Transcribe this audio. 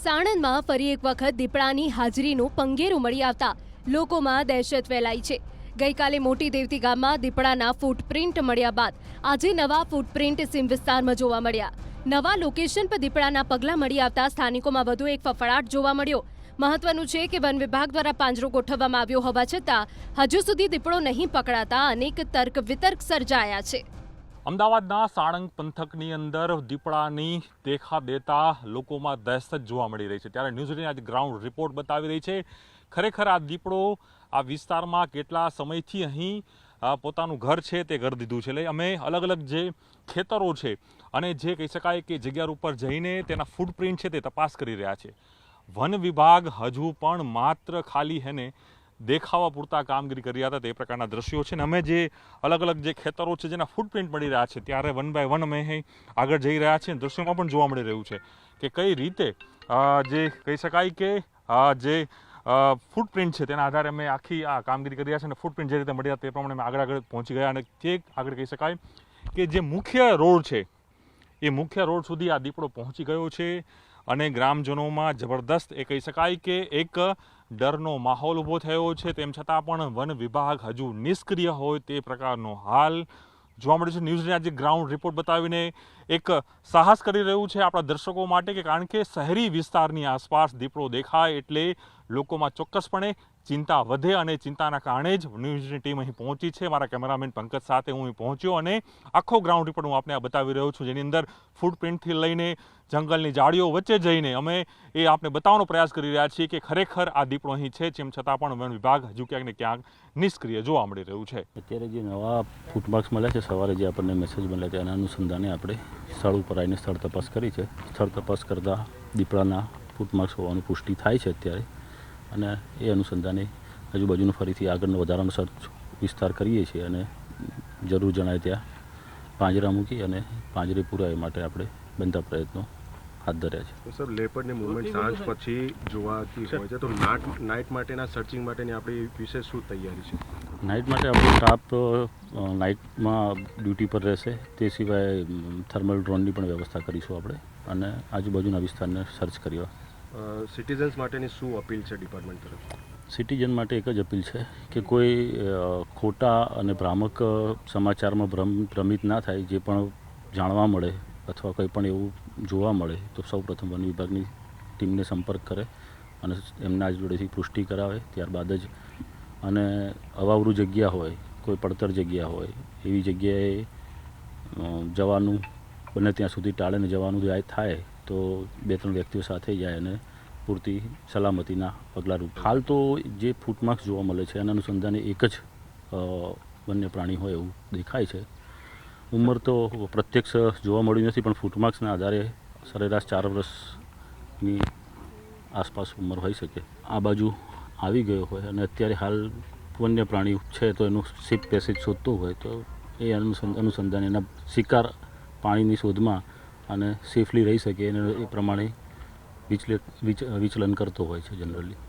સાણંદમાં ફરી એક વખત દીપડાની હાજરીનું પંગેરું મળી આવતા લોકોમાં દહેશત ફેલાઈ છે। ગઈકાલે મોટી દેવતી ગામમાં દીપડાના ફૂટપ્રિન્ટ મળ્યા બાદ આજે નવા ફૂટપ્રિન્ટ સીમ વિસ્તારમાં જોવા મળ્યા। નવા લોકેશન પર દીપડાના પગલાં મળી આવતા સ્થાનિકોમાં વધુ એક ફફડાટ જોવા મળ્યો। મહત્વનું છે કે વન વિભાગ દ્વારા પાંજરો ગોઠવવામાં આવ્યો હોવા છતાં હજુ સુધી દીપડો નહીં પકડાતા અનેક તર્ક વિતર્ક સર્જાયા છે। અમદાવાદના સાણંદ પંથકની અંદર દીપડાની દેખા દેતા લોકોમાં દહેશત જોવા મળી રહી છે। ત્યારે ન્યૂઝ 18 આજે ગ્રાઉન્ડ રિપોર્ટ બતાવી રહી છે ખરેખર આ દીપડો આ વિસ્તારમાં કેટલા સમયથી અહીં પોતાનું ઘર છે તે ઘર દીધું છે। એટલે અમે અલગ અલગ જે ખેતરો છે અને જે કહી શકાય કે જગ્યા ઉપર જઈને તેના ફૂટપ્રિન્ટ છે તે તપાસ કરી રહ્યા છે। વન વિભાગ હજુ પણ માત્ર ખાલી હેને દેખાવા પૂરતા કામગીરી કરી રહ્યા હતા તે પ્રકારના દ્રશ્યો છે। અને અમે જે અલગ અલગ જે ખેતરો છે જેના ફૂટપ્રિન્ટ મળી રહ્યા છે ત્યારે વન બાય વન અમે અહીં આગળ જઈ રહ્યા છીએ। દ્રશ્યોમાં પણ જોવા મળી રહ્યું છે કે કઈ રીતે જે કહી શકાય કે જે ફૂટપ્રિન્ટ છે તેના આધારે અમે આખી આ કામગીરી કરી રહ્યા છીએ અને ફૂટપ્રિન્ટ જે રીતે મળ્યા તે પ્રમાણે અમે આગળ પહોંચી ગયા અને તે આગળ કહી શકાય કે જે મુખ્ય રોડ છે એ મુખ્ય રોડ સુધી આ દીપડો પહોંચી ગયો છે અને ગ્રામજનોમાં જબરદસ્ત એ કહી શકાય કે એક ડરનો માહોલ ઊભો થયો છે। તેમ છતાં પણ વન વિભાગ હજુ નિષ્ક્રિય હોય તે પ્રકારનો હાલ જોવા મળે છે। ન્યૂઝને આજે ગ્રાઉન્ડ રિપોર્ટ બતાવીને એક સાહસ કરી રહ્યું છે આપણા દર્શકો માટે કે કારણ કે શહેરી વિસ્તારની આસપાસ દીપડો દેખાય એટલે લોકોમાં ચોક્કસપણે ચિંતા વધે અને ચિંતાના કારણે જ ન્યૂઝની ટીમ અહીં પહોંચી છે। મારા કેમેરામેન પંકજ સાથે હું અહીં પહોંચ્યો અને આખો ગ્રાઉન્ડ રિપોર્ટ હું આપને આ બતાવી રહ્યો છું જેની અંદર ફૂટપ્રિન્ટથી લઈને જંગલની જાળીઓ વચ્ચે જઈને અમે એ આપને બતાવવાનો પ્રયાસ કરી રહ્યા છીએ કે ખરેખર આ દીપડો અહીં છે તેમ છતાં પણ વન વિભાગ હજુ ક્યાંક ને ક્યાંક નિષ્ક્રિય જોવા મળી રહ્યું છે। અત્યારે જે નવા ફૂટમાર્ક્સ મળ્યા છે સવારે જે આપણને મેસેજ મળ્યા છે એના અનુસંધાને આપણે સ્થળ ઉપર આવીને સ્થળ તપાસ કરી છે। સ્થળ તપાસ કરતાં દીપડાના ફૂટમાર્ક્સ હોવાની પુષ્ટિ થાય છે અત્યારે અને એ અનુસંધાને આજુબાજુનું ફરીથી આગળનો વધારાનો સર્ચ વિસ્તાર કરીએ છીએ અને જરૂર જણાય ત્યાં પાંજરા મૂકી અને પાંજરે પૂરાય માટે આપણે બનતા પ્રયત્નો હાથ ધર્યા છે। તો સર લેપર્ડની મૂવમેન્ટ સાંજ પછી જોવાતી હોય છે તો નાઇટ માટેના સર્ચિંગ માટેની આપણી વિશેષ શું તૈયારી છે? નાઇટ માટે આપણો સ્ટાફ નાઇટમાં ડ્યુટી પર રહેશે તે સિવાય થર્મલ ડ્રોનની પણ વ્યવસ્થા કરીશું આપણે અને આજુબાજુના વિસ્તારને સર્ચ કરવા। સિટીઝન્સ માટેની શું અપીલ છે ડિપાર્ટમેન્ટ તરફથી? સિટીઝન માટે એક જ અપીલ છે કે કોઈ ખોટા અને ભ્રામક સમાચારમાં ભ્રમિત ના થાય। જે પણ જાણવા મળે અથવા કંઈ પણ એવું જોવા મળે તો સૌપ્રથમ વન વિભાગની ટીમને સંપર્ક કરે અને એમના જોડેથી પુષ્ટિ કરાવે ત્યારબાદ જ અને અવાવરું જગ્યા હોય કોઈ પડતર જગ્યા હોય એવી જગ્યાએ જવાનું બને ત્યાં સુધી ટાળે ને જવાનું થાય તો 2-3 વ્યક્તિઓ સાથે જાય અને પૂરતી સલામતીના પગલાં રૂપ। હાલ તો જે ફૂટમાર્ક્સ જોવા મળે છે એના અનુસંધાને એક જ વન્ય પ્રાણી હોય એવું દેખાય છે। ઉંમર તો પ્રત્યક્ષ જોવા મળી નથી પણ ફૂટમાર્ક્સના આધારે સરેરાશ 4 વર્ષની આસપાસ ઉંમર હોઈ શકે। આ બાજુ આવી ગયો હોય અને અત્યારે હાલ વન્ય પ્રાણી છે તો એનું સીપ પેસેજ શોધતું હોય તો એ અનુસંધાને એના શિકાર પાણીની શોધમાં અને સેફલી રહી શકે અને એ પ્રમાણે વિચલન કરતો હોય છે જનરલી।